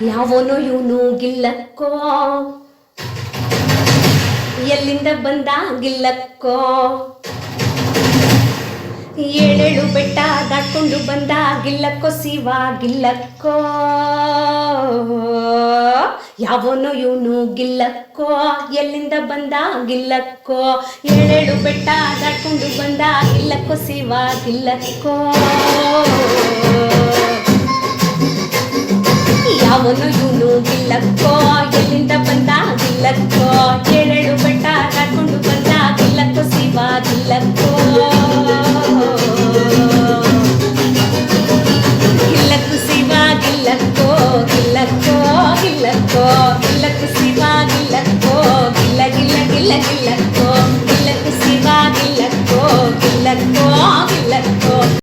ಯಾವನೋ ಇವನು ಗಿಲ್ಲಕ್ಕೋ, ಎಲ್ಲಿಂದ ಬಂದ ಗಿಲ್ಲಕ್ಕೋ, ಏಳೇಳು ಬೆಟ್ಟ ದಾಟ್ಕೊಂಡು ಬಂದ ಗಿಲ್ಲಕ್ಕೋ ಶಿವ ಗಿಲ್ಲಕ್ಕೋ. ಯಾವನೋ ಇವನು ಗಿಲ್ಲಕ್ಕೋ, ಎಲ್ಲಿಂದ ಬಂದ ಗಿಲ್ಲಕ್ಕೋ, ಏಳೇಳು ಬೆಟ್ಟ ದಾಟ್ಕೊಂಡು ಬಂದ ಗಿಲ್ಲಕ್ಕೋ ಶಿವ ಗಿಲ್ಲಕ್ಕೋ. ಯಾವನು ಇವನು ಗಿಲ್ಲಕ್ಕೋ, ಎಲ್ಲಿಂದ ಬಂದ ಗಿಲ್ಲಕ್ಕೋ, ಏಳೇಳು ಬೆಟ್ಟ ದಾಟ್ಕೊಂಡು ಬಂದ ಗಿಲ್ಲಕ್ಕೋ ಶಿವ ಗಿಲ್ಲಕ್ಕೋ.